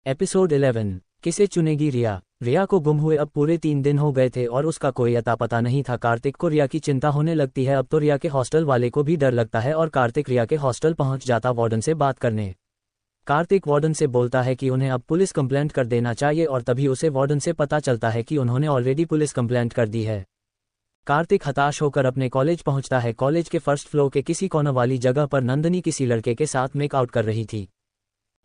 Episode 11। किसे चुनेगी रिया। रिया को गुम हुए अब पूरे 3 दिन हो गए थे और उसका कोई अता पता नहीं था। कार्तिक को रिया की चिंता होने लगती है। अब तो रिया के हॉस्टल वाले को भी डर लगता है और कार्तिक रिया के हॉस्टल पहुंच जाता वार्डन से बात करने। कार्तिक वार्डन से बोलता है कि उन्हें अब पुलिस कंप्लेंट कर देना चाहिए और तभी उसे वार्डन से पता चलता है कि उन्होंने ऑलरेडी पुलिस कंप्लेंट कर दी है। कार्तिक हताश होकर अपने कॉलेज पहुंचता है। कॉलेज के फर्स्ट फ्लोर के किसी कोने वाली जगह पर नंदनी किसी लड़के के साथ मेकआउट कर रही थी।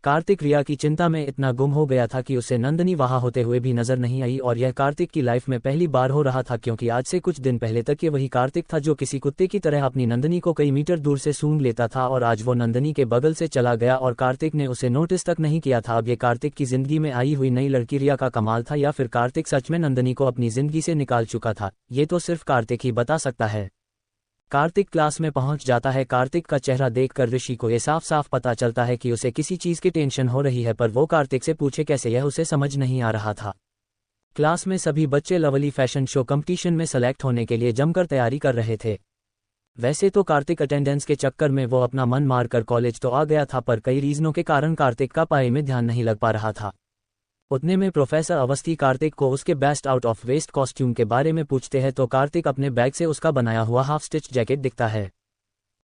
कार्तिक रिया की चिंता में इतना गुम हो गया था कि उसे नंदनी वहां होते हुए भी नजर नहीं आई और यह कार्तिक की लाइफ में पहली बार हो रहा था, क्योंकि आज से कुछ दिन पहले तक ये वही कार्तिक था जो किसी कुत्ते की तरह अपनी नंदनी को कई मीटर दूर से सूंघ लेता था और आज वो नंदनी के बगल से चला गया और कार्तिक ने उसे नोटिस तक नहीं किया था। अब ये कार्तिक की जिंदगी में आई हुई नई लड़की रिया का कमाल था या फिर कार्तिक सच में नंदनी को अपनी जिंदगी से निकाल चुका था, ये तो सिर्फ कार्तिक ही बता सकता है। कार्तिक क्लास में पहुंच जाता है। कार्तिक का चेहरा देखकर ऋषि को ये साफ साफ पता चलता है कि उसे किसी चीज की टेंशन हो रही है, पर वो कार्तिक से पूछे कैसे यह उसे समझ नहीं आ रहा था। क्लास में सभी बच्चे लवली फैशन शो कंपटीशन में सेलेक्ट होने के लिए जमकर तैयारी कर रहे थे। वैसे तो कार्तिक अटेंडेंस के चक्कर में वो अपना मन मारकर कॉलेज तो आ गया था, पर कई रीजनों के कारण कार्तिक का पढ़ाई में ध्यान नहीं लग पा रहा था। उतने में प्रोफेसर अवस्थी कार्तिक को उसके best out of waste costume के बारे में पूछते हैं तो कार्तिक अपने बैग से उसका बनाया हुआ हाफ स्टिच जैकेट दिखता है।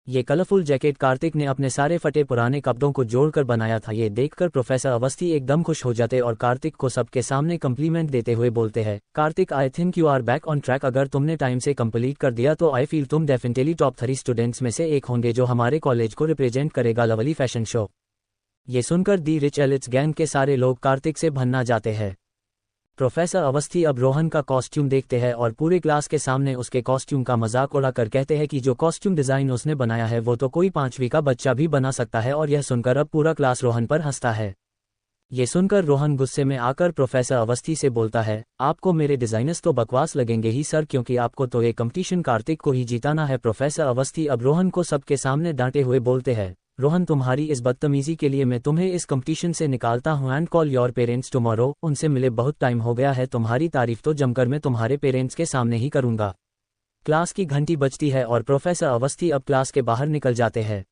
ये कलरफुल जैकेट कार्तिक ने अपने सारे फटे पुराने कपड़ों को जोड़कर बनाया था। ये देखकर प्रोफेसर अवस्थी एकदम खुश हो जाते और कार्तिक को सबके सामने कम्प्लीमेंट देते हुए बोलते हैं, Kartik I think you are back on track. अगर तुमने टाइम से कंप्लीट कर दिया तो आई फील तुम डेफिनेटली टॉप 3 स्टूडेंट्स में से एक होंगे जो हमारे कॉलेज को रिप्रेजेंट करेगा लवली फैशन शो। ये सुनकर दी रिच एलिट्स गैंग के सारे लोग कार्तिक से भन्ना जाते हैं। प्रोफेसर अवस्थी अब रोहन का कॉस्ट्यूम देखते हैं और पूरे क्लास के सामने उसके कॉस्ट्यूम का मजाक उड़ाकर कहते हैं कि जो कॉस्ट्यूम डिजाइन उसने बनाया है वो तो कोई 5वीं का बच्चा भी बना सकता है। और यह सुनकर अब पूरा क्लास रोहन पर हंसता है। ये सुनकर रोहन गुस्से में आकर प्रोफेसर अवस्थी से बोलता है, आपको मेरे डिजाइनर्स तो बकवास लगेंगे ही सर, क्योंकि आपको तो ये कंपटीशन कार्तिक को ही जीताना है। प्रोफेसर अवस्थी अब रोहन को सबके सामने डांटे हुए बोलते हैं, रोहन तुम्हारी इस बदतमीजी के लिए मैं तुम्हें इस कंपटीशन से निकालता हूं and call your parents tomorrow. उनसे मिले बहुत टाइम हो गया है, तुम्हारी तारीफ तो जमकर मैं तुम्हारे पेरेंट्स के सामने ही करूंगा। क्लास की घंटी बजती है और प्रोफेसर अवस्थी अब क्लास के बाहर निकल जाते हैं।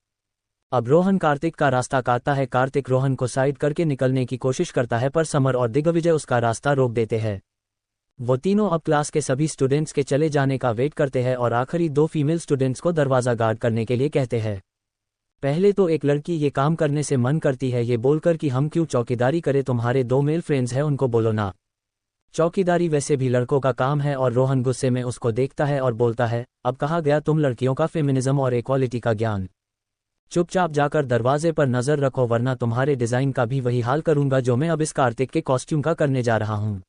अब रोहन कार्तिक का रास्ता काटता है। कार्तिक रोहन को साइड करके निकलने की कोशिश करता है पर समर और दिग्विजय उसका रास्ता रोक देते हैं। वो तीनों अब क्लास के सभी स्टूडेंट्स के चले जाने का वेट करते हैं और आखिरी 2 फीमेल स्टूडेंट्स को दरवाजा गार्ड करने के लिए कहते हैं। पहले तो एक लड़की ये काम करने से मन करती है, ये बोलकर कि हम क्यों चौकीदारी करें, तुम्हारे 2 मेल फ्रेंड्स हैं उनको बोलो ना। चौकीदारी वैसे भी लड़कों का काम है। और रोहन गुस्से में उसको देखता है और बोलता है, अब कहा गया तुम लड़कियों का फेमिनिज्म और इक्वालिटी का ज्ञान। चुपचाप जाकर दरवाजे पर नजर रखो वरना तुम्हारे डिजाइन का भी वही हाल करूंगा जो मैं अब इस कार्तिक के कॉस्ट्यूम का करने जा रहा हूं।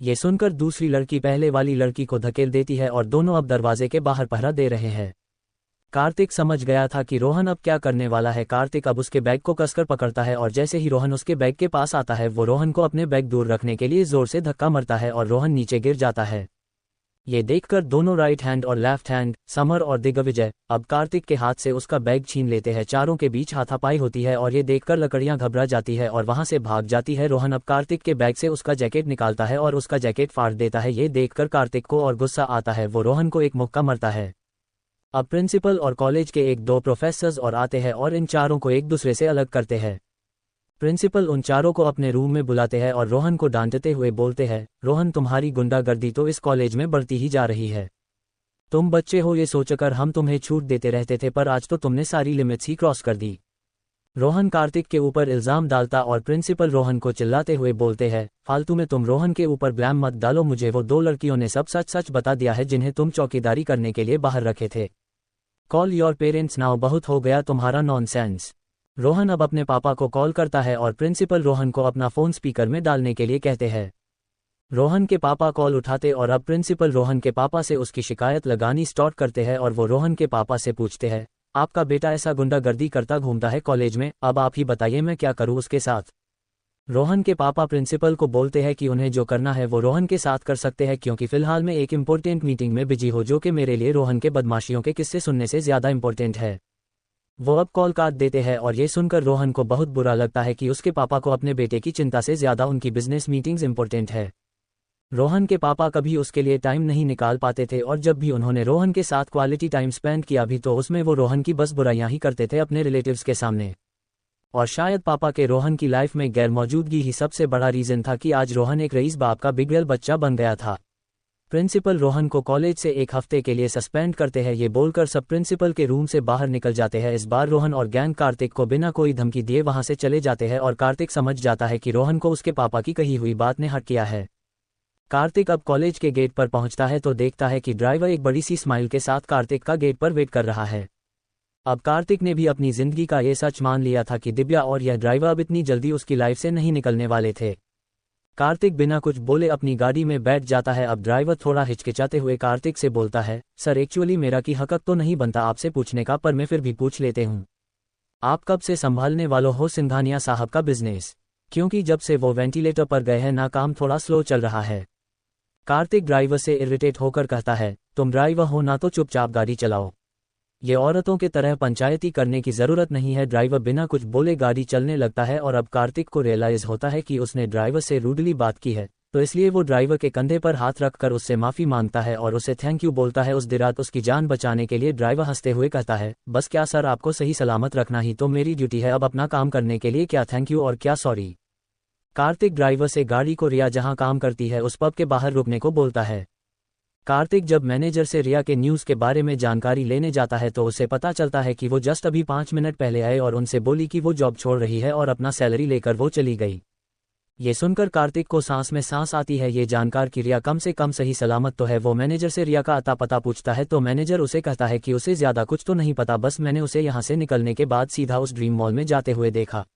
ये सुनकर दूसरी लड़की पहले वाली लड़की को धकेल देती है और दोनों अब दरवाजे के बाहर पहरा दे रहे हैं। कार्तिक समझ गया था कि रोहन अब क्या करने वाला है। कार्तिक अब उसके बैग को कसकर पकड़ता है और जैसे ही रोहन उसके बैग के पास आता है वो रोहन को अपने बैग दूर रखने के लिए जोर से धक्का मारता है और रोहन नीचे गिर जाता है। ये देखकर दोनों राइट हैंड और लेफ्ट हैंड समर और दिग्विजय अब कार्तिक के हाथ से उसका बैग छीन लेते हैं। चारों के बीच हाथापाई होती है और ये देखकर लकड़ियां घबरा जाती है और वहां से भाग जाती है। रोहन अब कार्तिक के बैग से उसका जैकेट निकालता है और उसका जैकेट फाड़ देता है। ये देखकर कार्तिक को और गुस्सा आता है, वो रोहन को एक मुक्का मारता है। अब प्रिंसिपल और कॉलेज के 1-2 प्रोफेसर्स और आते हैं और इन चारों को एक दूसरे से अलग करते हैं। प्रिंसिपल उन चारों को अपने रूम में बुलाते हैं और रोहन को डांटते हुए बोलते हैं, रोहन तुम्हारी गुंडागर्दी तो इस कॉलेज में बढ़ती ही जा रही है। तुम बच्चे हो ये सोचकर हम तुम्हें छूट देते रहते थे, पर आज तो तुमने सारी लिमिट्स ही क्रॉस कर दी। रोहन कार्तिक के ऊपर इल्जाम डालता और प्रिंसिपल रोहन को चिल्लाते हुए बोलते हैं, फालतू में तुम रोहन के ऊपर ब्लेम मत डालो, मुझे वो 2 लड़कियों ने सब सच सच बता दिया है जिन्हें तुम चौकीदारी करने के लिए बाहर रखे थे। कॉल योर पेरेंट्स नाउ, बहुत हो गया तुम्हारा नॉनसेंस। रोहन अब अपने पापा को कॉल करता है और प्रिंसिपल रोहन को अपना फोन स्पीकर में डालने के लिए कहते हैं। रोहन के पापा कॉल उठाते और अब प्रिंसिपल रोहन के पापा से उसकी शिकायत लगानी स्टार्ट करते हैं और वो रोहन के पापा से पूछते हैं, आपका बेटा ऐसा गुंडागर्दी करता घूमता है कॉलेज में, अब आप ही बताइए मैं क्या करूं उसके साथ। रोहन के पापा प्रिंसिपल को बोलते हैं कि उन्हें जो करना है वो रोहन के साथ कर सकते हैं, क्योंकि फिलहाल मैं एक इम्पोर्टेंट मीटिंग में बिजी हो जो कि मेरे लिए रोहन के बदमाशियों के किस्से सुनने से ज्यादा इम्पोर्टेंट है। वो अब कॉल काट देते हैं और ये सुनकर रोहन को बहुत बुरा लगता है कि उसके पापा को अपने बेटे की चिंता से ज्यादा उनकी बिजनेस मीटिंग्स इम्पोर्टेंट है। रोहन के पापा कभी उसके लिए टाइम नहीं निकाल पाते थे और जब भी उन्होंने रोहन के साथ क्वालिटी टाइम स्पेंड किया भी तो उसमें वो रोहन की बस बुराइयां ही करते थे अपने रिलेटिव्स के सामने। और शायद पापा के रोहन की लाइफ में गैर मौजूदगी ही सबसे बड़ा रीजन था कि आज रोहन एक रईस बाप का बिगड़ेल बच्चा बन गया था। प्रिंसिपल रोहन को कॉलेज से एक हफ्ते के लिए सस्पेंड करते हैं, ये बोलकर सब प्रिंसिपल के रूम से बाहर निकल जाते हैं। इस बार रोहन और गैंग कार्तिक को बिना कोई धमकी दिए वहां से चले जाते हैं और कार्तिक समझ जाता है कि रोहन को उसके पापा की कही हुई बात ने हर्ट किया है। कार्तिक अब कॉलेज के गेट पर पहुंचता है तो देखता है कि ड्राइवर एक बड़ी सी स्माइल के साथ कार्तिक का गेट पर वेट कर रहा है। अब कार्तिक ने भी अपनी जिंदगी का ये सच मान लिया था कि दिव्या और यह ड्राइवर अब इतनी जल्दी उसकी लाइफ से नहीं निकलने वाले थे। कार्तिक बिना कुछ बोले अपनी गाड़ी में बैठ जाता है। अब ड्राइवर थोड़ा हिचकिचाते हुए कार्तिक से बोलता है, सर एक्चुअली मेरा की हक तो नहीं बनता आपसे पूछने का, पर मैं फिर भी पूछ लेते हूँ, आप कब से संभालने वालों हो सिंघानिया साहब का बिजनेस? क्योंकि जब से वो वेंटिलेटर पर गए हैं ना काम थोड़ा स्लो चल रहा है। कार्तिक ड्राइवर से इरिटेट होकर कहता है, तुम ड्राइवर हो ना तो चुपचाप गाड़ी चलाओ, ये औरतों के तरह पंचायती करने की जरूरत नहीं है। ड्राइवर बिना कुछ बोले गाड़ी चलने लगता है और अब कार्तिक को रियलाइज होता है कि उसने ड्राइवर से रूडली बात की है, तो इसलिए वो ड्राइवर के कंधे पर हाथ रखकर उससे माफी मांगता है और उसे थैंक यू बोलता है। उस देर रात उसकी जान बचाने के लिए ड्राइवर हंसते हुए कहता है, बस क्या सर, आपको सही सलामत रखना ही तो मेरी ड्यूटी है, अब अपना काम करने के लिए क्या थैंक यू और क्या सॉरी। कार्तिक ड्राइवर से गाड़ी को रिया जहां काम करती है उस पब के बाहर रुकने को बोलता है। कार्तिक जब मैनेजर से रिया के न्यूज़ के बारे में जानकारी लेने जाता है तो उसे पता चलता है कि वो जस्ट अभी 5 मिनट पहले आए और उनसे बोली कि वो जॉब छोड़ रही है और अपना सैलरी लेकर वो चली गई। ये सुनकर कार्तिक को सांस में सांस आती है, ये जानकार कि रिया कम से कम सही सलामत तो है। वो मैनेजर से रिया का अता पता पूछता है तो मैनेजर उसे कहता है कि उसे ज्यादा कुछ तो नहीं पता, बस मैंने उसे यहाँ से निकलने के बाद सीधा उस ड्रीम मॉल में जाते हुए देखा।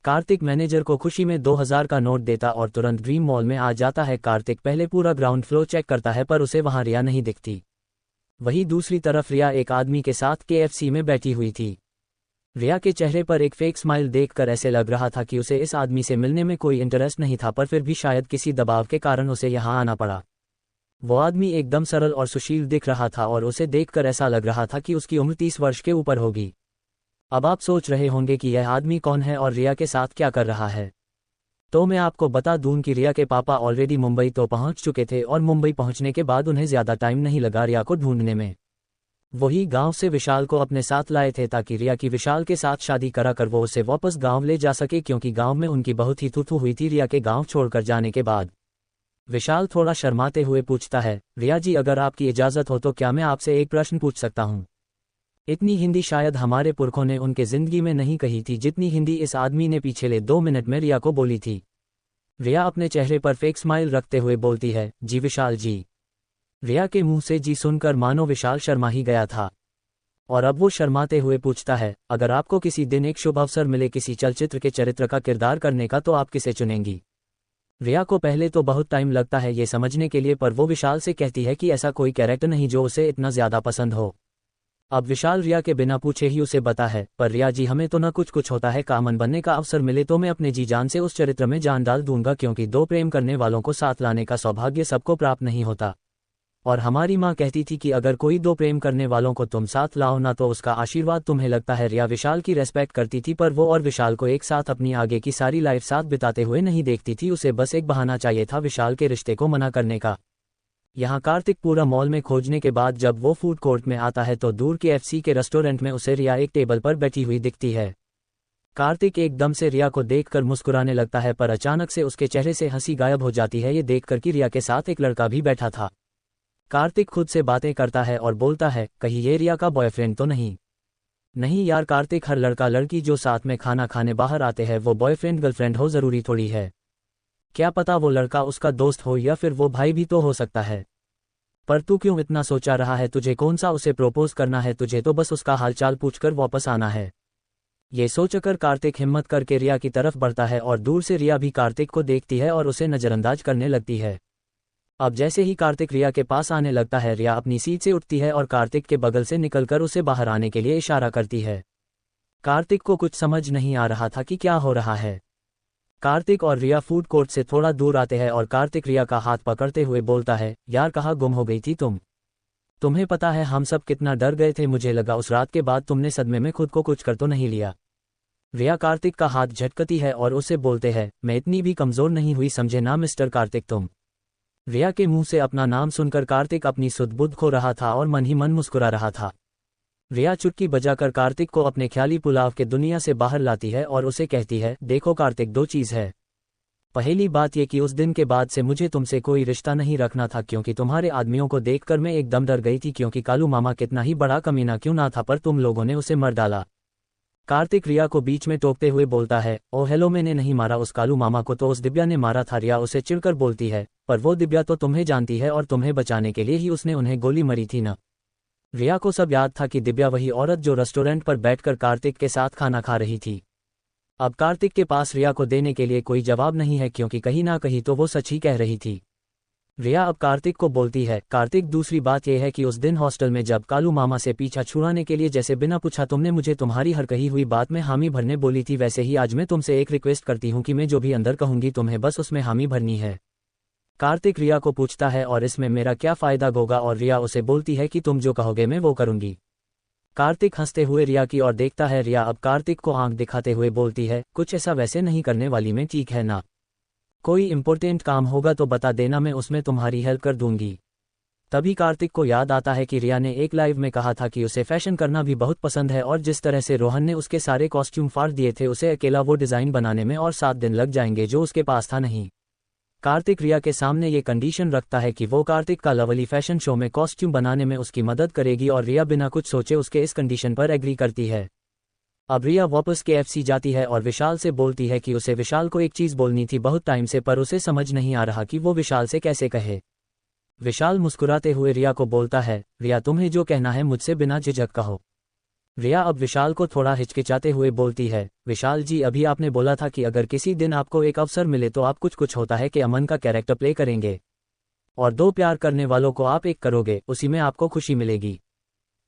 कार्तिक मैनेजर को खुशी में 2000 का नोट देता और तुरंत ड्रीम मॉल में आ जाता है। कार्तिक पहले पूरा ग्राउंड फ्लोर चेक करता है पर उसे वहां रिया नहीं दिखती। वहीं दूसरी तरफ रिया एक आदमी के साथ KFC में बैठी हुई थी। रिया के चेहरे पर एक फेक स्माइल देखकर ऐसे लग रहा था कि उसे इस आदमी से मिलने में कोई इंटरेस्ट नहीं था, पर फिर भी शायद किसी दबाव के कारण उसे यहां आना पड़ा। वो आदमी एकदम सरल और सुशील दिख रहा था और उसे देखकर ऐसा लग रहा था कि उसकी उम्र 30 वर्ष के ऊपर होगी। अब आप सोच रहे होंगे कि यह आदमी कौन है और रिया के साथ क्या कर रहा है, तो मैं आपको बता दूं कि रिया के पापा ऑलरेडी मुंबई तो पहुंच चुके थे और मुंबई पहुंचने के बाद उन्हें ज्यादा टाइम नहीं लगा रिया को ढूंढने में। वही गांव से विशाल को अपने साथ लाए थे ताकि रिया की विशाल के साथ शादी कराकर वो उसे वापस गांव ले जा सके, क्योंकि गांव में उनकी बहुत ही थू हुई थी रिया के गांव छोड़कर जाने के बाद। विशाल थोड़ा शर्माते हुए पूछता है, रिया जी अगर आपकी इजाजत हो तो क्या मैं आपसे एक प्रश्न पूछ सकता हूँ? इतनी हिंदी शायद हमारे पुरखों ने उनके जिंदगी में नहीं कही थी जितनी हिंदी इस आदमी ने पिछले 2 मिनट में रिया को बोली थी। रिया अपने चेहरे पर फेक स्माइल रखते हुए बोलती है, जी विशाल जी। रिया के मुंह से जी सुनकर मानो विशाल शर्मा ही गया था और अब वो शर्माते हुए पूछता है, अगर आपको किसी दिन एक शुभ अवसर मिले किसी चलचित्र के चरित्र का किरदार करने का तो आप किसे चुनेंगी? रिया को पहले तो बहुत टाइम लगता है ये समझने के लिए, पर वो विशाल से कहती है कि ऐसा कोई कैरेक्टर नहीं जो उसे इतना ज्यादा पसंद हो। अब विशाल रिया के बिना पूछे ही उसे बता है, पर रिया जी हमें तो न कुछ होता है, कामन बनने का अवसर मिले तो मैं अपने जी जान से उस चरित्र में जान डाल दूंगा, क्योंकि 2 प्रेम करने वालों को साथ लाने का सौभाग्य सबको प्राप्त नहीं होता। और हमारी माँ कहती थी कि अगर कोई 2 प्रेम करने वालों को तुम साथ लाओ ना तो उसका आशीर्वाद तुम्हें लगता है। रिया विशाल की रेस्पेक्ट करती थी, पर वो और विशाल को एक साथ अपनी आगे की सारी लाइफ साथ बिताते हुए नहीं देखती थी। उसे बस एक बहाना चाहिए था विशाल के रिश्ते को मना करने का। यहाँ कार्तिक पूरा मॉल में खोजने के बाद जब वो फूड कोर्ट में आता है तो दूर के KFC के रेस्टोरेंट में उसे रिया एक टेबल पर बैठी हुई दिखती है। कार्तिक एकदम से रिया को देखकर मुस्कुराने लगता है, पर अचानक से उसके चेहरे से हंसी गायब हो जाती है, ये देखकर कि रिया के साथ एक लड़का भी बैठा था। कार्तिक खुद से बातें करता है और बोलता है, कहीं ये रिया का बॉयफ्रेंड तो नहीं? नहीं यार कार्तिक, हर लड़का लड़की जो साथ में खाना खाने बाहर आते हैं वो बॉयफ्रेंड गर्लफ्रेंड हो जरूरी थोड़ी है। क्या पता वो लड़का उसका दोस्त हो या फिर वो भाई भी तो हो सकता है। पर तू क्यों इतना सोचा रहा है? तुझे कौन सा उसे प्रपोज करना है? तुझे तो बस उसका हालचाल पूछकर वापस आना है। ये सोचकर कार्तिक हिम्मत करके रिया की तरफ बढ़ता है और दूर से रिया भी कार्तिक को देखती है और उसे नजरअंदाज करने लगती है। अब जैसे ही कार्तिक रिया के पास आने लगता है, रिया अपनी सीट से उठती है और कार्तिक के बगल से निकलकर उसे बाहर आने के लिए इशारा करती है। कार्तिक को कुछ समझ नहीं आ रहा था कि क्या हो रहा है। कार्तिक और रिया फूड कोर्ट से थोड़ा दूर आते हैं और कार्तिक रिया का हाथ पकड़ते हुए बोलता है, यार कहाँ गुम हो गई थी तुम? तुम्हें पता है हम सब कितना डर गए थे, मुझे लगा उस रात के बाद तुमने सदमे में खुद को कुछ कर तो नहीं लिया। रिया कार्तिक का हाथ झटकती है और उसे बोलते हैं, मैं इतनी भी कमजोर नहीं हुई समझे ना मिस्टर कार्तिक तुम। रिया के मुंह से अपना नाम सुनकर कार्तिक अपनी सुध बुध खो रहा था और मन ही मन मुस्कुरा रहा था। रिया चुटकी बजाकर कार्तिक को अपने ख्याली पुलाव के दुनिया से बाहर लाती है और उसे कहती है, देखो कार्तिक, दो चीज़ है। पहली बात ये कि उस दिन के बाद से मुझे तुमसे कोई रिश्ता नहीं रखना था, क्योंकि तुम्हारे आदमियों को देखकर मैं एकदम डर गई थी, क्योंकि कालू मामा कितना ही बड़ा कमीना क्यों ना था, पर तुम लोगों ने उसे मर डाला। कार्तिक रिया को बीच में टोकते हुए बोलता है, ओ हेलो, मैंने नहीं मारा उस कालू मामा को, तो उस दिव्या ने मारा था। रिया उसे चिढ़कर बोलती है, पर वो दिव्या तो तुम्हें जानती है और तुम्हें बचाने के लिए ही उसने उन्हें गोली मरी थी ना। रिया को सब याद था कि दिव्या वही औरत जो रेस्टोरेंट पर बैठकर कार्तिक के साथ खाना खा रही थी। अब कार्तिक के पास रिया को देने के लिए कोई जवाब नहीं है, क्योंकि कहीं ना कहीं तो वो सच ही कह रही थी। रिया अब कार्तिक को बोलती है, कार्तिक, दूसरी बात यह है कि उस दिन हॉस्टल में जब कालू मामा से पीछा छुड़ाने के लिए जैसे बिना पूछा तुमने मुझे तुम्हारी हर कही हुई बात में हामी भरने बोली थी, वैसे ही आज मैं तुमसे एक रिक्वेस्ट करती हूँ कि मैं जो भी अंदर कहूंगी तुम्हें बस उसमें हामी भरनी है। कार्तिक रिया को पूछता है, और इसमें मेरा क्या फायदा होगा, और रिया उसे बोलती है कि तुम जो कहोगे मैं वो करूंगी। कार्तिक हंसते हुए रिया की ओर देखता है। रिया अब कार्तिक को आंख दिखाते हुए बोलती है, कुछ ऐसा वैसे नहीं करने वाली मैं, ठीक है ना? कोई इम्पोर्टेंट काम होगा तो बता देना, मैं उसमें तुम्हारी हेल्प कर दूंगी। तभी कार्तिक को याद आता है कि रिया ने एक लाइव में कहा था कि उसे फैशन करना भी बहुत पसंद है, और जिस तरह से रोहन ने उसके सारे कॉस्ट्यूम फाड़ दिए थे, उसे अकेला वो डिज़ाइन बनाने में और 7 दिन लग जाएंगे, जो उसके पास था नहीं। कार्तिक रिया के सामने ये कंडीशन रखता है कि वो कार्तिक का लवली फैशन शो में कॉस्ट्यूम बनाने में उसकी मदद करेगी, और रिया बिना कुछ सोचे उसके इस कंडीशन पर एग्री करती है। अब रिया वापस KFC जाती है और विशाल से बोलती है कि उसे विशाल को एक चीज़ बोलनी थी बहुत टाइम से, पर उसे समझ नहीं आ रहा कि वो विशाल से कैसे कहे। विशाल मुस्कुराते हुए रिया को बोलता है, रिया, तुम्हें जो कहना है मुझसे बिना झिझक कहो। रिया अब विशाल को थोड़ा हिचकिचाते हुए बोलती है, विशाल जी, अभी आपने बोला था कि अगर किसी दिन आपको एक अवसर मिले तो आप कुछ होता है कि अमन का कैरेक्टर प्ले करेंगे और 2 प्यार करने वालों को आप एक करोगे, उसी में आपको खुशी मिलेगी।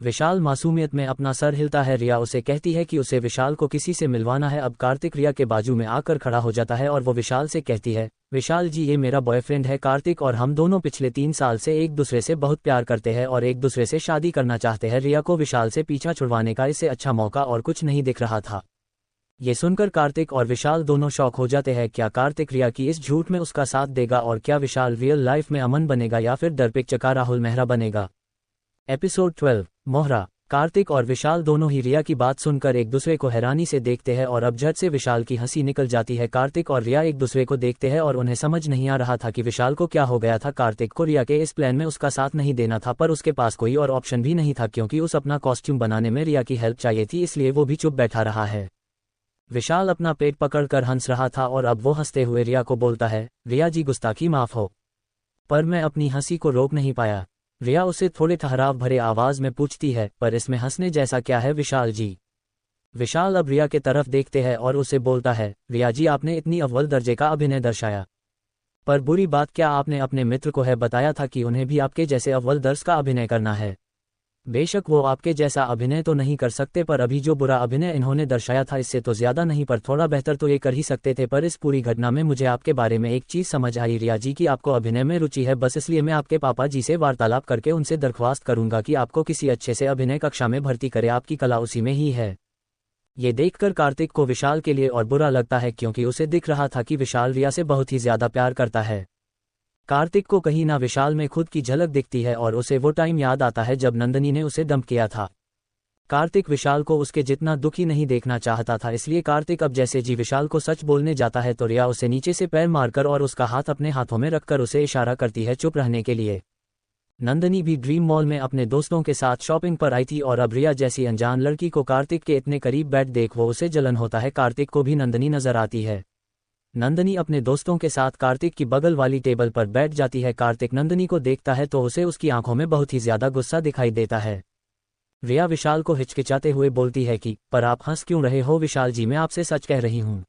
विशाल मासूमियत में अपना सर हिलता है। रिया उसे कहती है कि उसे विशाल को किसी से मिलवाना है। अब कार्तिक रिया के बाजू में आकर खड़ा हो जाता है और वो विशाल से कहती है, विशाल जी, ये मेरा बॉयफ्रेंड है कार्तिक, और हम दोनों पिछले 3 साल से एक दूसरे से बहुत प्यार करते हैं और एक दूसरे से शादी करना चाहते हैं। रिया को विशाल से पीछा छुड़वाने का इससे अच्छा मौका और कुछ नहीं दिख रहा था। ये सुनकर कार्तिक और विशाल दोनों शॉक हो जाते हैं। क्या कार्तिक रिया की इस झूठ में उसका साथ देगा, और क्या विशाल रियल लाइफ में अमन बनेगा या फिर डरपिक चका राहुल मेहरा बनेगा? एपिसोड 12 मोहरा। कार्तिक और विशाल दोनों ही रिया की बात सुनकर एक दूसरे को हैरानी से देखते हैं, और अब झट से विशाल की हंसी निकल जाती है। कार्तिक और रिया एक दूसरे को देखते हैं और उन्हें समझ नहीं आ रहा था कि विशाल को क्या हो गया था। कार्तिक को रिया के इस प्लान में उसका साथ नहीं देना था, पर उसके पास कोई और ऑप्शन भी नहीं था, क्योंकि उस अपना कॉस्ट्यूम बनाने में रिया की हेल्प चाहिए थी, इसलिए वो भी चुप बैठा रहा है। विशाल अपना पेट पकड़कर हंस रहा था और अब वो हंसते हुए रिया को बोलता है, रिया जी, गुस्ताखी माफ हो, पर मैं अपनी हंसी को रोक नहीं पाया। रिया उसे थोड़े ठहराव भरे आवाज में पूछती है, पर इसमें हंसने जैसा क्या है विशाल जी? विशाल अब रिया के तरफ देखते हैं और उसे बोलता है, रिया जी, आपने इतनी अव्वल दर्जे का अभिनय दर्शाया, पर बुरी बात क्या आपने अपने मित्र को है बताया था कि उन्हें भी आपके जैसे अव्वल दर्ज का अभिनय करना है? बेशक वो आपके जैसा अभिनय तो नहीं कर सकते, पर अभी जो बुरा अभिनय इन्होंने दर्शाया था इससे तो ज्यादा नहीं, पर थोड़ा बेहतर तो ये कर ही सकते थे। पर इस पूरी घटना में मुझे आपके बारे में एक चीज समझ आई रिया जी की आपको अभिनय में रुचि है, बस इसलिए मैं आपके पापा जी से वार्तालाप करके उनसे दरख्वास्त करूंगा कि आपको किसी अच्छे से अभिनय कक्षा में भर्ती करे, आपकी कला उसी में ही है। ये देखकर कार्तिक को विशाल के लिए और बुरा लगता है, क्योंकि उसे दिख रहा था कि विशाल रिया से बहुत ही ज्यादा प्यार करता है। कार्तिक को कहीं ना विशाल में खुद की झलक दिखती है और उसे वो टाइम याद आता है जब नंदनी ने उसे डंप किया था। कार्तिक विशाल को उसके जितना दुखी नहीं देखना चाहता था, इसलिए कार्तिक अब जैसे जी विशाल को सच बोलने जाता है तो रिया उसे नीचे से पैर मारकर और उसका हाथ अपने हाथों में रखकर उसे इशारा करती है चुप रहने के लिए। नंदनी भी ड्रीम मॉल में अपने दोस्तों के साथ शॉपिंग पर आई थी और अब रिया जैसी अनजान लड़की को कार्तिक के इतने करीब बैठ देख वो उसे जलन होता है। कार्तिक को भी नंदनी नजर आती है। नंदनी अपने दोस्तों के साथ कार्तिक की बगल वाली टेबल पर बैठ जाती है। कार्तिक नंदनी को देखता है तो उसे उसकी आंखों में बहुत ही ज्यादा गुस्सा दिखाई देता है। रिया विशाल को हिचकिचाते हुए बोलती है कि पर आप हंस क्यों रहे हो विशाल जी, मैं आपसे सच कह रही हूँ।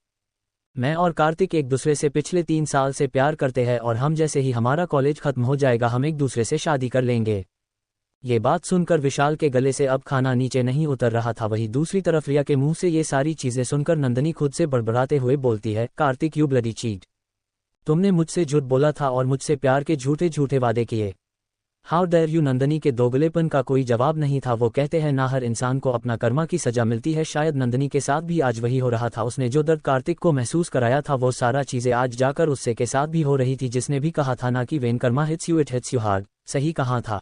मैं और कार्तिक एक दूसरे से पिछले 3 साल से प्यार करते हैं और हम जैसे ही हमारा कॉलेज खत्म हो जाएगा हम एक दूसरे से शादी कर लेंगे। ये बात सुनकर विशाल के गले से अब खाना नीचे नहीं उतर रहा था। वहीं दूसरी तरफ रिया के मुंह से ये सारी चीजें सुनकर नंदनी खुद से बड़बड़ाते हुए बोलती है, कार्तिक यू ब्लडी चीट, तुमने मुझसे झूठ बोला था और मुझसे प्यार के झूठे झूठे वादे किए। How dare you. नंदनी के दोगलेपन का कोई जवाब नहीं था। वो कहते हैं ना हर इंसान को अपना कर्मा की सजा मिलती है। शायद नंदनी के साथ भी आज वही हो रहा था। उसने जो दर्द कार्तिक को महसूस कराया था वो सारा चीजें आज जाकर उससे के साथ भी हो रही थी, जिसने भी कहा था ना कि when Karma hits you it hits you hard, सही कहा था।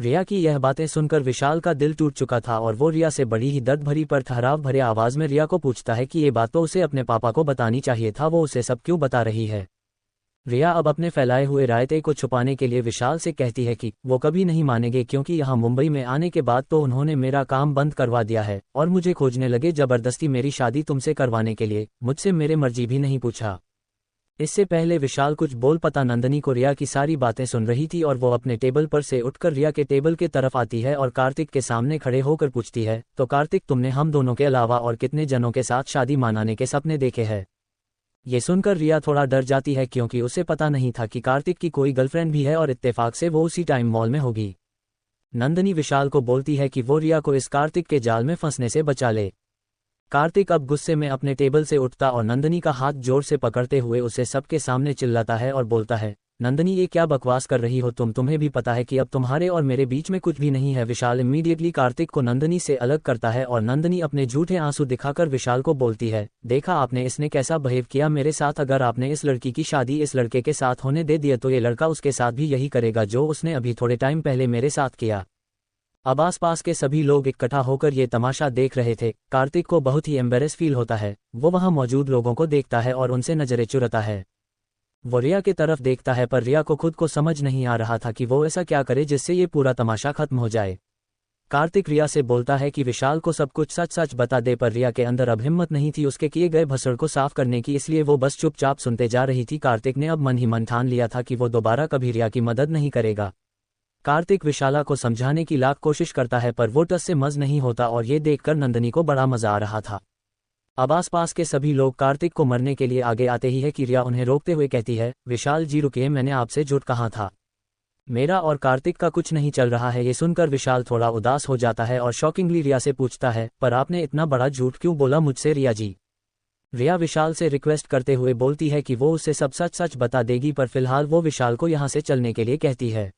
रिया की यह बातें सुनकर विशाल का दिल टूट चुका था और वो रिया से बड़ी ही दर्द भरी पर ठहराव भरे आवाज में रिया को पूछता है कि ये बात तो उसे अपने पापा को बतानी चाहिए था, वो उसे सब क्यों बता रही है। रिया अब अपने फैलाए हुए रायते को छुपाने के लिए विशाल से कहती है कि वो कभी नहीं मानेंगे, क्योंकि यहाँ मुंबई में आने के बाद तो उन्होंने मेरा काम बंद करवा दिया है और मुझे खोजने लगे जबरदस्ती मेरी शादी तुमसे करवाने के लिए, मुझसे मेरे मर्जी भी नहीं पूछा। इससे पहले विशाल कुछ बोल पता नंदनी को रिया की सारी बातें सुन रही थी और वो अपने टेबल पर से उठकर रिया के टेबल के तरफ आती है और कार्तिक के सामने खड़े होकर पूछती है, तो कार्तिक, तुमने हम दोनों के अलावा और कितने जनों के साथ शादी मनाने के सपने देखे हैं। ये सुनकर रिया थोड़ा डर जाती है, क्योंकि उसे पता नहीं था कि कार्तिक की कोई गर्लफ्रेंड भी है और इत्तेफाक से वो उसी टाइम मॉल में होगी। नंदनी विशाल को बोलती है कि वो रिया को इस कार्तिक के जाल में फंसने से बचा ले। कार्तिक अब गुस्से में अपने टेबल से उठता और नंदनी का हाथ जोर से पकड़ते हुए उसे सबके सामने चिल्लाता है और बोलता है, नंदनी ये क्या बकवास कर रही हो तुम, तुम्हें भी पता है कि अब तुम्हारे और मेरे बीच में कुछ भी नहीं है। विशाल इमीडिएटली कार्तिक को नंदनी से अलग करता है और नंदनी अपने झूठे आंसू दिखाकर विशाल को बोलती है, देखा आपने इसने कैसा बिहेव किया मेरे साथ, अगर आपने इस लड़की की शादी इस लड़के के साथ होने दे दिया तो ये लड़का उसके साथ भी यही करेगा जो उसने अभी थोड़े टाइम पहले मेरे साथ किया। अब आसपास के सभी लोग इकट्ठा होकर ये तमाशा देख रहे थे। कार्तिक को बहुत ही एम्बेरस फील होता है, वो वहां मौजूद लोगों को देखता है और उनसे नजरें चुराता है। वो रिया की तरफ देखता है, पर रिया को खुद को समझ नहीं आ रहा था कि वो ऐसा क्या करे जिससे ये पूरा तमाशा खत्म हो जाए। कार्तिक रिया से बोलता है कि विशाल को सब कुछ सच सच बता दे, पर रिया के अंदर अब हिम्मत नहीं थी उसके किए गए भसड़ को साफ करने की, इसलिए वो बस चुपचाप सुनते जा रही थी। कार्तिक ने अब मन ही मन ठान लिया था कि वो दोबारा कभी रिया की मदद नहीं करेगा। कार्तिक विशाला को समझाने की लाख कोशिश करता है, पर वो टस से मज नहीं होता और ये देखकर नंदनी को बड़ा मजा आ रहा था। अब आसपास के सभी लोग कार्तिक को मरने के लिए आगे आते ही है कि रिया उन्हें रोकते हुए कहती है, विशाल जी रुकिए, मैंने आपसे झूठ कहा था, मेरा और कार्तिक का कुछ नहीं चल रहा है। ये सुनकर विशाल थोड़ा उदास हो जाता है और शॉकिंगली रिया से पूछता है, पर आपने इतना बड़ा झूठ क्यों बोला मुझसे रिया जी। रिया विशाल से रिक्वेस्ट करते हुए बोलती है कि वो उससे सब सच सच बता देगी, पर फिलहाल वो विशाल को यहाँ से चलने के लिए कहती है।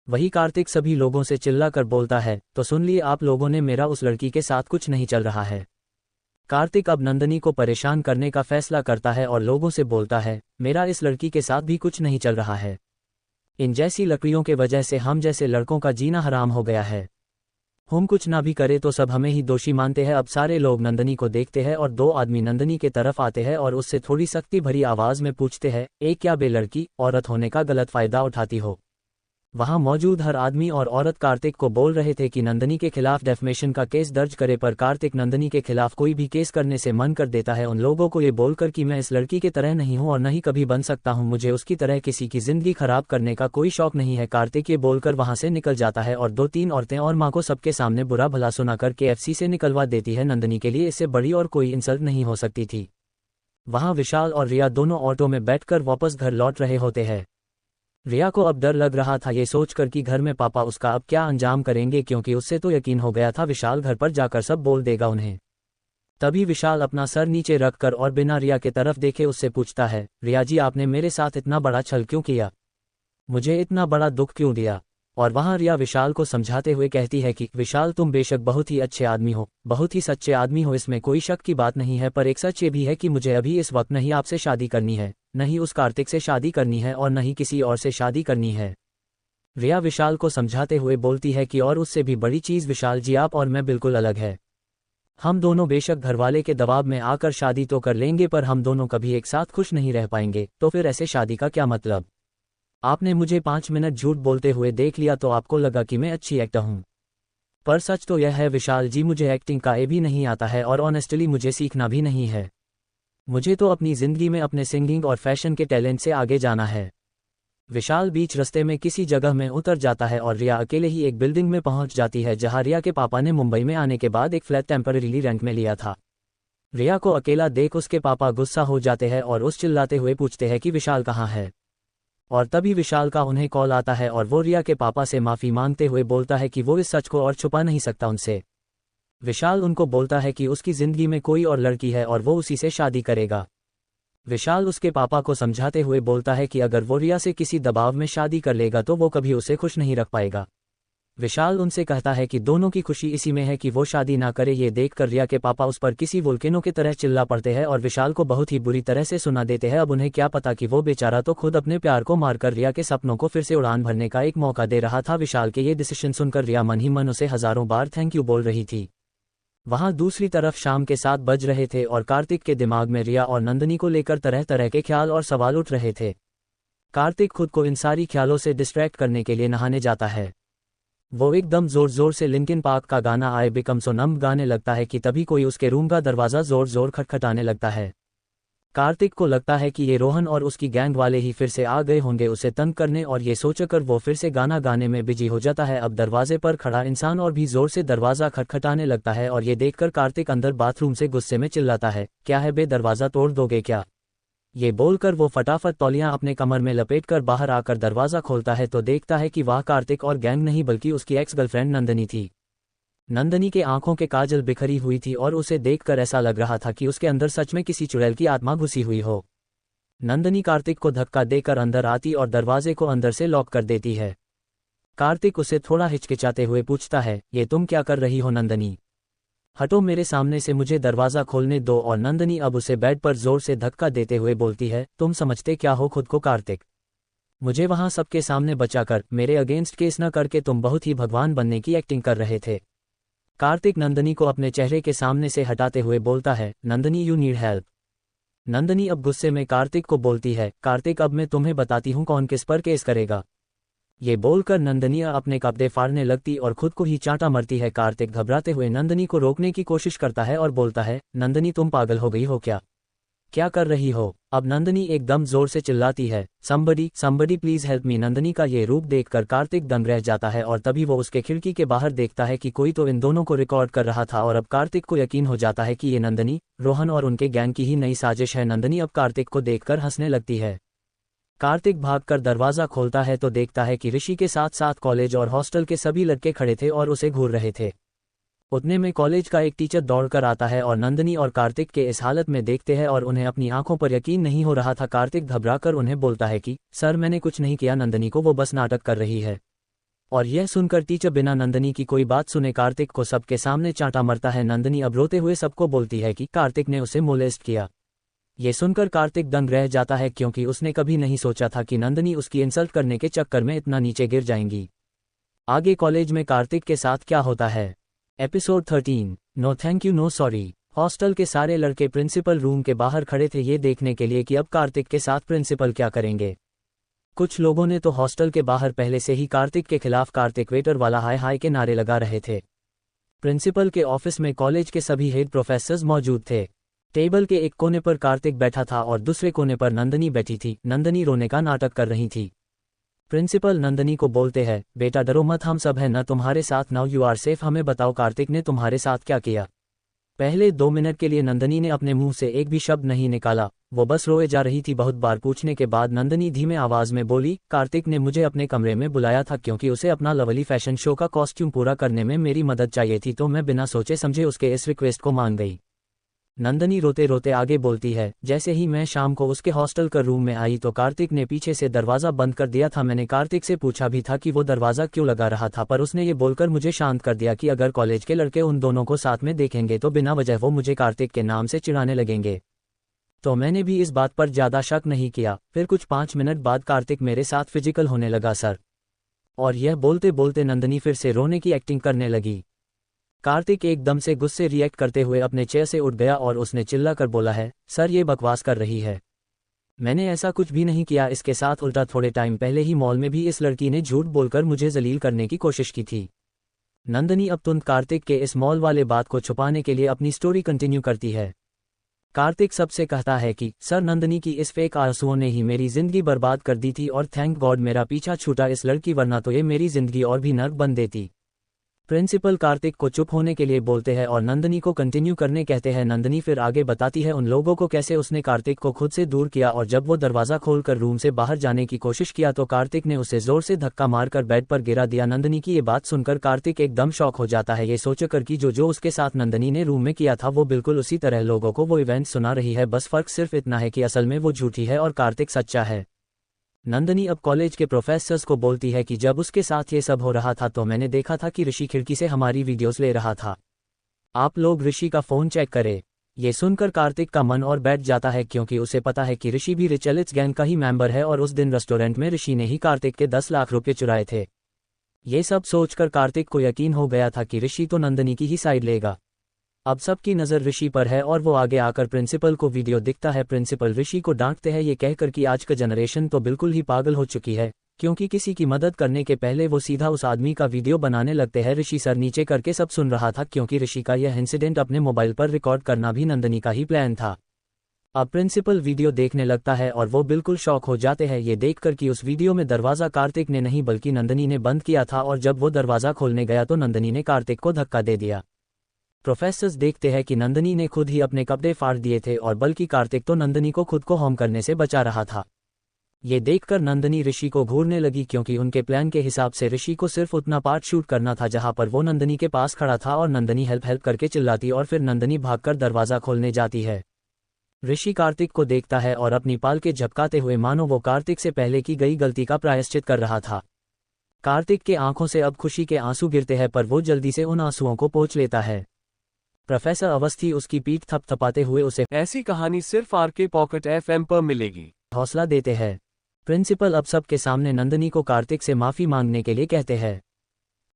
वही कार्तिक सभी लोगों से चिल्ला कर बोलता है, तो सुन लिए आप लोगों ने, मेरा उस लड़की के साथ कुछ नहीं चल रहा है। कार्तिक अब नंदनी को परेशान करने का फैसला करता है और लोगों से बोलता है, मेरा इस लड़की के साथ भी कुछ नहीं चल रहा है। इन जैसी लकड़ियों के वजह से हम जैसे लड़कों का जीना हराम हो गया है। हम कुछ ना भी करे तो सब हमें ही दोषी मानते हैं। अब सारे लोग नंदनी को देखते हैं और दो आदमी नंदनी के तरफ आते हैं और उससे थोड़ी सख्ती भरी आवाज में पूछते हैं, एक क्या बे लड़की, औरत होने का गलत फायदा उठाती हो। वहां मौजूद हर आदमी और औरत कार्तिक को बोल रहे थे कि नंदनी के खिलाफ डेफमेशन का केस दर्ज करे, पर कार्तिक नंदनी के खिलाफ कोई भी केस करने से मन कर देता है, उन लोगों को ये बोलकर कि मैं इस लड़की के तरह नहीं हूं और न ही कभी बन सकता हूं, मुझे उसकी तरह किसी की जिंदगी खराब करने का कोई शौक नहीं है। कार्तिक ये बोलकर वहां से निकल जाता है और दो तीन औरतें और मां को सबके सामने बुरा भला सुनाकर KFC से निकलवा देती है। नंदनी के लिए इससे बड़ी और कोई इंसल्ट नहीं हो सकती थी। वहां विशाल और रिया दोनों ऑटो में बैठकर वापस घर लौट रहे होते हैं। रिया को अब डर लग रहा था ये सोचकर कि घर में पापा उसका अब क्या अंजाम करेंगे, क्योंकि उससे तो यकीन हो गया था विशाल घर पर जाकर सब बोल देगा उन्हें। तभी विशाल अपना सर नीचे रखकर और बिना रिया के तरफ देखे उससे पूछता है, रिया जी आपने मेरे साथ इतना बड़ा छल क्यों किया, मुझे इतना बड़ा दुख क्यों दिया। और वहां रिया विशाल को समझाते हुए कहती है कि विशाल तुम बेशक बहुत ही अच्छे आदमी हो, बहुत ही सच्चे आदमी हो, इसमें कोई शक की बात नहीं है, पर एक सच ये भी है कि मुझे अभी इस वक्त नहीं आपसे शादी करनी है, नहीं उस कार्तिक से शादी करनी है और नहीं किसी और से शादी करनी है। रिया विशाल को समझाते हुए बोलती है कि और उससे भी बड़ी चीज विशाल जी, आप और मैं बिल्कुल अलग है। हम दोनों बेशक घरवाले के दबाव में आकर शादी तो कर लेंगे, पर हम दोनों कभी एक साथ खुश नहीं रह पाएंगे, तो फिर ऐसे शादी का क्या मतलब। आपने मुझे 5 मिनट झूठ बोलते हुए देख लिया तो आपको लगा कि मैं अच्छी एक्टर हूं, पर सच तो यह है विशाल जी, मुझे एक्टिंग का ए भी नहीं आता है और ऑनेस्टली मुझे सीखना भी नहीं है। मुझे तो अपनी जिंदगी में अपने सिंगिंग और फैशन के टैलेंट से आगे जाना है। विशाल बीच रास्ते में किसी जगह में उतर जाता है और रिया अकेले ही एक बिल्डिंग में पहुंच जाती है, जहां रिया के पापा ने मुंबई में आने के बाद एक फ्लैट टेम्पररीली रेंट में लिया था। रिया को अकेला देख उसके पापा गुस्सा हो जाते हैं और उस चिल्लाते हुए पूछते हैं कि विशाल कहाँ है। और तभी विशाल का उन्हें कॉल आता है और वो रिया के पापा से माफी मांगते हुए बोलता है कि वो इस सच को और छुपा नहीं सकता उनसे। विशाल उनको बोलता है कि उसकी जिंदगी में कोई और लड़की है और वो उसी से शादी करेगा। विशाल उसके पापा को समझाते हुए बोलता है कि अगर वो रिया से किसी दबाव में शादी कर लेगा तो वो कभी उसे खुश नहीं रख पाएगा। विशाल उनसे कहता है कि दोनों की खुशी इसी में है कि वो शादी ना करे। ये देखकर रिया के पापा उस पर किसी वोल्केनो की तरह चिल्ला पड़ते हैं और विशाल को बहुत ही बुरी तरह से सुना देते हैं। अब उन्हें क्या पता कि वो बेचारा तो खुद अपने प्यार को मारकर रिया के सपनों को फिर से उड़ान भरने का एक मौका दे रहा था। विशाल के ये डिसीजन सुनकर रिया मन ही मन उसे हजारों बार थैंक यू बोल रही थी। वहां दूसरी तरफ शाम के 7 बज रहे थे और कार्तिक के दिमाग में रिया और नंदनी को लेकर तरह तरह के ख्याल और सवाल उठ रहे थे। कार्तिक खुद को इन सारी ख्यालों से डिस्ट्रैक्ट करने के लिए नहाने जाता है। वो एकदम जोर जोर से लिंकिन पार्क का गाना आई बिकम सो नंब गाने लगता है कि तभी कोई उसके रूम का दरवाज़ा जोर जोर खटखटाने लगता है। कार्तिक को लगता है कि ये रोहन और उसकी गैंग वाले ही फिर से आ गए होंगे उसे तंग करने, और ये सोचकर वो फिर से गाना गाने में बिजी हो जाता है। अब दरवाजे पर खड़ा इंसान और भी जोर से दरवाज़ा खटखटाने लगता है और ये देखकर कार्तिक अंदर बाथरूम से गुस्से में चिल्लाता है, क्या है बे, दरवाज़ा तोड़ दोगे क्या? ये बोलकर वो फटाफट तौलियां अपने कमर में लपेटकर बाहर आकर दरवाज़ा खोलता है तो देखता है कि वह कार्तिक और गैंग नहीं बल्कि उसकी एक्स गर्लफ्रेंड नंदनी थी। नंदनी के आंखों के काजल बिखरी हुई थी और उसे देखकर ऐसा लग रहा था कि उसके अंदर सच में किसी चुड़ैल की आत्मा घुसी हुई हो। नंदनी कार्तिक को धक्का देकर अंदर आती और दरवाजे को अंदर से लॉक कर देती है। कार्तिक उसे थोड़ा हिचकिचाते हुए पूछता है, ये तुम क्या कर रही हो नंदनी? हटो मेरे सामने से, मुझे दरवाज़ा खोलने दो। और नंदनी अब उसे बेड पर जोर से धक्का देते हुए बोलती है, तुम समझते क्या हो खुद को कार्तिक? मुझे वहां सबके सामने बचाकर मेरे अगेंस्ट केस न करके तुम बहुत ही भगवान बनने की एक्टिंग कर रहे थे। कार्तिक नंदनी को अपने चेहरे के सामने से हटाते हुए बोलता है, Nandini you need help. Nandini अब गुस्से में कार्तिक को बोलती है, कार्तिक अब मैं तुम्हें बताती हूँ कौन किस पर केस करेगा। ये बोलकर नंदनी अपने कपड़े फाड़ने लगती और खुद को ही चांटा मरती है। कार्तिक घबराते हुए नंदनी को रोकने की कोशिश करता है और बोलता है, नंदनी तुम पागल हो गई हो क्या? क्या कर रही हो? अब नंदनी एकदम जोर से चिल्लाती है, somebody please help me. Nandini का ये रूप देखकर कार्तिक दंग रह जाता है और तभी वो उसके खिड़की के बाहर देखता है कि कोई तो इन दोनों को रिकॉर्ड कर रहा था। और अब कार्तिक को यकीन हो जाता है कि ये नंदनी, रोहन और उनके गैंग की ही नई साजिश है। नंदनी अब कार्तिक को देखकर हंसने लगती है। कार्तिक भागकर दरवाज़ा खोलता है तो देखता है कि ऋषि के साथ साथ कॉलेज और हॉस्टल के सभी लड़के खड़े थे और उसे घूर रहे थे। उतने में कॉलेज का एक टीचर दौड़कर आता है और नंदनी और कार्तिक के इस हालत में देखते हैं और उन्हें अपनी आंखों पर यकीन नहीं हो रहा था। कार्तिक घबराकर उन्हें बोलता है कि सर मैंने कुछ नहीं किया नंदनी को, वो बस नाटक कर रही है। और यह सुनकर टीचर बिना नंदनी की कोई बात सुने कार्तिक को सबके सामने चांटा मरता है। नंदनी अब रोते हुए सबको बोलती है कि कार्तिक ने उसे मोलेस्ट किया। ये सुनकर कार्तिक दंग रह जाता है क्योंकि उसने कभी नहीं सोचा था कि नंदनी उसकी इंसल्ट करने के चक्कर में इतना नीचे गिर जाएंगी। आगे कॉलेज में कार्तिक के साथ क्या होता है? Episode 13 no thank you no sorry. Hostel के सारे लड़के प्रिंसिपल रूम के बाहर खड़े थे ये देखने के लिए कि अब कार्तिक के साथ प्रिंसिपल क्या करेंगे। कुछ लोगों ने तो हॉस्टल के बाहर पहले से ही कार्तिक के खिलाफ कार्तिक वेटर वाला हाय हाय के नारे लगा रहे थे। प्रिंसिपल के ऑफिस में कॉलेज के सभी हेड प्रोफेसर्स मौजूद थे। टेबल के एक कोने पर कार्तिक बैठा था और दूसरे कोने पर नंदनी बैठी थी। नंदनी रोने का नाटक कर रही थी। प्रिंसिपल नंदनी को बोलते हैं, बेटा डरो मत, हम सब हैं न तुम्हारे साथ, नाउ यू आर सेफ। हमें बताओ कार्तिक ने तुम्हारे साथ क्या किया? पहले 2 मिनट के लिए नंदनी ने अपने मुंह से एक भी शब्द नहीं निकाला, वो बस रोए जा रही थी। बहुत बार पूछने के बाद नंदनी धीमे आवाज में बोली, कार्तिक ने मुझे अपने कमरे में बुलाया था क्योंकि उसे अपना लवली फैशन शो का कॉस्ट्यूम पूरा करने में मेरी मदद चाहिए थी, तो मैं बिना सोचे समझे उसके इस रिक्वेस्ट को मान गई। नंदनी रोते रोते आगे बोलती है, जैसे ही मैं शाम को उसके हॉस्टल के रूम में आई तो कार्तिक ने पीछे से दरवाज़ा बंद कर दिया था। मैंने कार्तिक से पूछा भी था कि वो दरवाज़ा क्यों लगा रहा था, पर उसने ये बोलकर मुझे शांत कर दिया कि अगर कॉलेज के लड़के उन दोनों को साथ में देखेंगे तो बिना वजह वो मुझे कार्तिक के नाम से चिढ़ाने लगेंगे। तो मैंने भी इस बात पर ज़्यादा शक नहीं किया। फिर कुछ 5 मिनट बाद कार्तिक मेरे साथ फिजिकल होने लगा सर। और यह बोलते बोलते नंदनी फिर से रोने की एक्टिंग करने लगी। कार्तिक एकदम से गुस्से रिएक्ट करते हुए अपने चेयर से उठ गया और उसने चिल्लाकर बोला है, सर ये बकवास कर रही है, मैंने ऐसा कुछ भी नहीं किया। इसके साथ उल्टा थोड़े टाइम पहले ही मॉल में भी इस लड़की ने झूठ बोलकर मुझे जलील करने की कोशिश की थी। नंदनी अब तुरंत कार्तिक के इस मॉल वाले बात को छुपाने के लिए अपनी स्टोरी कंटिन्यू करती है। कार्तिक सबसे कहता है कि सर नंदनी की इस फेक आंसुओं ने ही मेरी जिंदगी बर्बाद कर दी थी और थैंक गॉड मेरा पीछा छूटा इस लड़की, वरना तो ये मेरी जिंदगी और भी नर्क बन देती। प्रिंसिपल कार्तिक को चुप होने के लिए बोलते हैं और नंदनी को कंटिन्यू करने कहते हैं। नंदनी फिर आगे बताती है उन लोगों को कैसे उसने कार्तिक को खुद से दूर किया, और जब वो दरवाज़ा खोलकर रूम से बाहर जाने की कोशिश किया तो कार्तिक ने उसे जोर से धक्का मारकर बेड पर गिरा दिया। नंदनी की ये बात सुनकर कार्तिक एकदम शॉक हो जाता है, ये सोचकर कि जो उसके साथ नंदनी ने रूम में किया था वो बिल्कुल उसी तरह लोगों को वो इवेंट सुना रही है, बस फर्क सिर्फ इतना है कि असल में वो झूठी है और कार्तिक सच्चा है। नंदनी अब कॉलेज के प्रोफेसर्स को बोलती है कि जब उसके साथ ये सब हो रहा था तो मैंने देखा था कि ऋषि खिड़की से हमारी वीडियोस ले रहा था। आप लोग ऋषि का फ़ोन चेक करें। ये सुनकर कार्तिक का मन और बैठ जाता है क्योंकि उसे पता है कि ऋषि भी रिच एलिट्स गैंग का ही मेंबर है और उस दिन रेस्टोरेंट में ऋषि ने ही कार्तिक के 10 लाख रुपये चुराए थे। ये सब सोचकर कार्तिक को यकीन हो गया था कि ऋषि तो नंदनी की ही साइड लेगा। अब सबकी नज़र ऋषि पर है और वो आगे आकर प्रिंसिपल को वीडियो दिखता है। प्रिंसिपल ऋषि को डांटते हैं ये कहकर कि आज का जनरेशन तो बिल्कुल ही पागल हो चुकी है, क्योंकि किसी की मदद करने के पहले वो सीधा उस आदमी का वीडियो बनाने लगते हैं। ऋषि सर नीचे करके सब सुन रहा था क्योंकि ऋषि का यह इंसिडेंट अपने मोबाइल पर रिकॉर्ड करना भी नंदनी का ही प्लान था। अब प्रिंसिपल वीडियो देखने लगता है और वो बिल्कुल शॉक हो जाते हैं ये देखकर कि उस वीडियो में दरवाज़ा कार्तिक ने नहीं बल्कि नंदनी ने बंद किया था और जब वो दरवाज़ा खोलने गया तो नंदनी ने कार्तिक को धक्का दे दिया। प्रोफेसर्स देखते हैं कि नंदनी ने खुद ही अपने कपड़े फाड़ दिए थे और बल्कि कार्तिक तो नंदनी को खुद को हार्म करने से बचा रहा था। ये देखकर नंदनी ऋषि को घूरने लगी क्योंकि उनके प्लान के हिसाब से ऋषि को सिर्फ उतना पार्ट शूट करना था जहां पर वो नंदनी के पास खड़ा था और नंदनी हेल्प करके चिल्लाती और फिर नंदनी भागकर दरवाज़ा खोलने जाती है। ऋषि कार्तिक को देखता है और अपनी पाल के झपकाते हुए मानो वो कार्तिक से पहले की गई गलती का प्रायश्चित कर रहा था। कार्तिक के आंखों से अब खुशी के आंसू गिरते हैं पर वो जल्दी से उन आंसुओं को पोंछ लेता है। प्रोफेसर अवस्थी उसकी पीठ थपथपाते हुए उसे ऐसी कहानी सिर्फ आरके पॉकेट एफएम पर मिलेगी हौसला देते हैं। प्रिंसिपल अब सबके सामने नंदनी को कार्तिक से माफ़ी मांगने के लिए कहते हैं।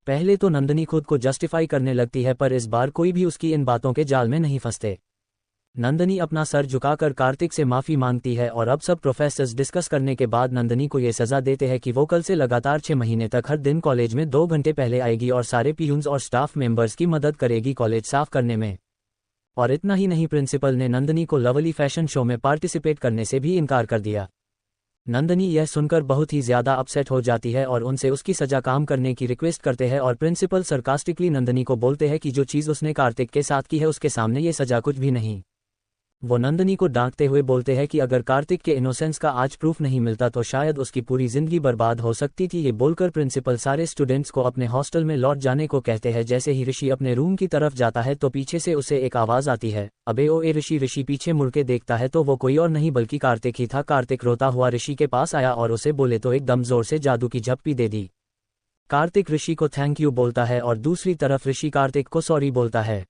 पहले तो नंदनी खुद को जस्टिफाई करने लगती है पर इस बार कोई भी उसकी इन बातों के जाल में नहीं फंसते। नंदनी अपना सर झुकाकर कार्तिक से माफ़ी मांगती है और अब सब प्रोफेसर्स डिस्कस करने के बाद नंदनी को ये सज़ा देते हैं कि वो कल से लगातार 6 महीने तक हर दिन कॉलेज में 2 घंटे पहले आएगी और सारे पियून्स और स्टाफ मेंबर्स की मदद करेगी कॉलेज साफ करने में। और इतना ही नहीं, प्रिंसिपल ने नंदनी को लवली फैशन शो में पार्टिसिपेट करने से भी इनकार कर दिया। नंदनी यह सुनकर बहुत ही ज़्यादा अपसेट हो जाती है और उनसे उसकी सज़ा काम करने की रिक्वेस्ट करते हैं और प्रिंसिपल सरकास्टिकली नंदनी को बोलते हैं कि जो चीज़ उसने कार्तिक के साथ की है उसके सामने ये सज़ा कुछ भी नहीं। वो नंदनी को डांटते हुए बोलते हैं कि अगर कार्तिक के इनोसेंस का आज प्रूफ नहीं मिलता तो शायद उसकी पूरी जिंदगी बर्बाद हो सकती थी। ये बोलकर प्रिंसिपल सारे स्टूडेंट्स को अपने हॉस्टल में लौट जाने को कहते हैं। जैसे ही ऋषि अपने रूम की तरफ जाता है तो पीछे से उसे एक आवाज़ आती है, अबे ओ ए ऋषि। ऋषि पीछे मुड़ के देखता है तो वो कोई और नहीं बल्कि कार्तिक ही था। कार्तिक रोता हुआ ऋषि के पास आया और उसे बोले तो एकदम जोर से जादू की झप्पी दे दी। कार्तिक ऋषि को थैंक यू बोलता है और दूसरी तरफ ऋषि कार्तिक को सॉरी बोलता है।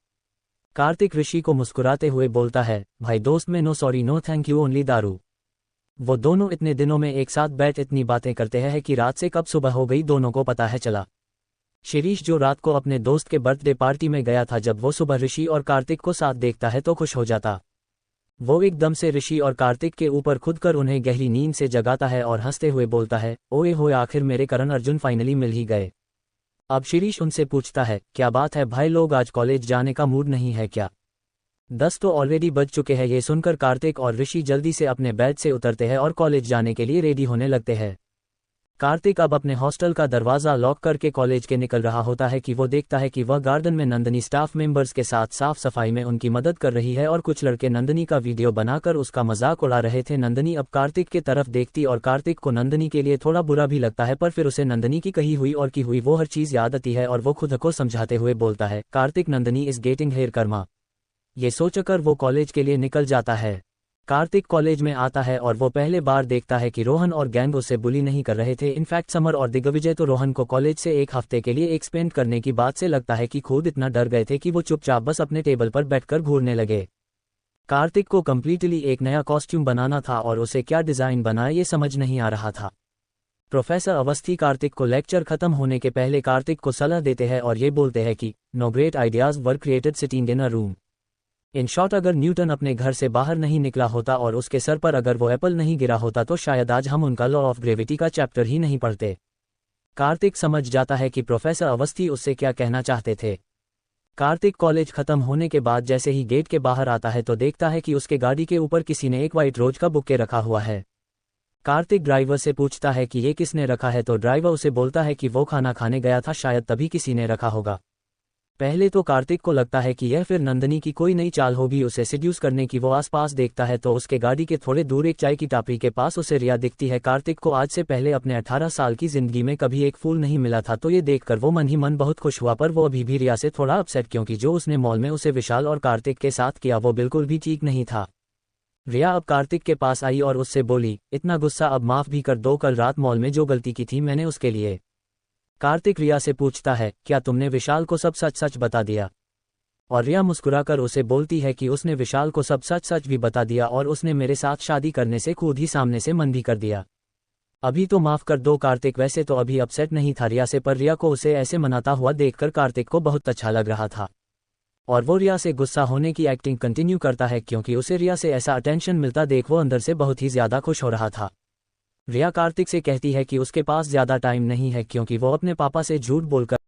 कार्तिक ऋषि को मुस्कुराते हुए बोलता है, भाई दोस्त में no sorry no thank you only दारू। वो दोनों इतने दिनों में एक साथ बैठ इतनी बातें करते हैं कि रात से कब सुबह हो गई दोनों को पता है चला। शिरीष जो रात को अपने दोस्त के बर्थडे पार्टी में गया था, जब वो सुबह ऋषि और कार्तिक को साथ देखता है तो खुश हो जाता। वो एकदम से ऋषि और कार्तिक के ऊपर खुद कर उन्हें गहरी नींद से जगाता है और हंसते हुए बोलता है, ओए होए आखिर मेरे करण अर्जुन फाइनली मिल ही गए। अब शिरीष उनसे पूछता है, क्या बात है भाई लोग, आज कॉलेज जाने का मूड नहीं है क्या? 10 तो ऑलरेडी बज चुके हैं। ये सुनकर कार्तिक और ऋषि जल्दी से अपने बेड से उतरते हैं और कॉलेज जाने के लिए रेडी होने लगते हैं। कार्तिक अब अपने हॉस्टल का दरवाज़ा लॉक करके कॉलेज के निकल रहा होता है कि वो देखता है कि वह गार्डन में नंदनी स्टाफ मेंबर्स के साथ साफ सफाई में उनकी मदद कर रही है और कुछ लड़के नंदनी का वीडियो बनाकर उसका मजाक उड़ा रहे थे। नंदनी अब कार्तिक की तरफ देखती और कार्तिक को नंदनी के लिए थोड़ा बुरा भी लगता है, पर फिर उसे नंदनी की कही हुई और की हुई वो हर चीज़ याद आती है और वो खुद को समझाते हुए बोलता है, Kartik Nandini is getting hair Karma. ये सोचकर वो कॉलेज के लिए निकल जाता है। कार्तिक कॉलेज में आता है और वो पहले बार देखता है कि रोहन और गैंग उसे बुली नहीं कर रहे थे। इनफैक्ट समर और दिग्विजय तो रोहन को कॉलेज से एक हफ्ते के लिए एक्सपेंड करने की बात से लगता है कि खुद इतना डर गए थे कि वो चुपचाप बस अपने टेबल पर बैठकर घूरने लगे। कार्तिक को कम्प्लीटली एक नया कॉस्ट्यूम बनाना था और उसे क्या डिज़ाइन बनाए ये समझ नहीं आ रहा था। प्रोफेसर अवस्थी कार्तिक को लेक्चर खत्म होने के पहले कार्तिक को सलाह देते हैं और ये बोलते हैं कि no great ideas were created sitting in a room. In short, अगर न्यूटन अपने घर से बाहर नहीं निकला होता और उसके सर पर अगर वो एप्पल नहीं गिरा होता तो शायद आज हम उनका लॉ ऑफ ग्रेविटी का चैप्टर ही नहीं पढ़ते। कार्तिक समझ जाता है कि प्रोफेसर अवस्थी उससे क्या कहना चाहते थे। कार्तिक कॉलेज खत्म होने के बाद जैसे ही गेट के बाहर आता है तो देखता है कि उसके गाड़ी के ऊपर किसी ने एक वाइट रोज का बुके रखा हुआ है। कार्तिक ड्राइवर से पूछता है कि ये किसने रखा है तो ड्राइवर उसे बोलता है कि वो खाना खाने गया था, शायद तभी किसी ने रखा होगा। पहले तो कार्तिक को लगता है कि यह फिर नंदनी की कोई नई चाल होगी उसे सिड्यूस करने की। वो आसपास देखता है तो उसके गाड़ी के थोड़े दूर एक चाय की टापरी के पास उसे रिया दिखती है। कार्तिक को आज से पहले अपने 18 साल की जिंदगी में कभी एक फूल नहीं मिला था, तो ये देखकर वो मन ही मन बहुत खुश हुआ, पर वो अभी भी रिया से थोड़ा अपसेट, क्योंकि जो उसने मॉल में उसे विशाल और कार्तिक के साथ किया वो बिल्कुल भी ठीक नहीं था। रिया अब कार्तिक के पास आई और उससे बोली, इतना गुस्सा अब माफ भी कर दो, कल रात मॉल में जो गलती की थी मैंने उसके लिए। कार्तिक रिया से पूछता है, क्या तुमने विशाल को सब सच सच बता दिया? और रिया मुस्कुराकर उसे बोलती है कि उसने विशाल को सब सच सच भी बता दिया और उसने मेरे साथ शादी करने से खुद ही सामने से मन भी कर दिया। अभी तो माफ कर दो कार्तिक। वैसे तो अभी अपसेट नहीं था रिया से, पर रिया को उसे ऐसे मनाता हुआ देखकर कार्तिक को बहुत अच्छा लग रहा था और वो रिया से गुस्सा होने की एक्टिंग कंटिन्यू करता है क्योंकि उसे रिया से ऐसा अटेंशन मिलता देख वो अंदर से बहुत ही ज्यादा खुश हो रहा था। रिया कार्तिक से कहती है कि उसके पास ज्यादा टाइम नहीं है क्योंकि वो अपने पापा से झूठ बोलकर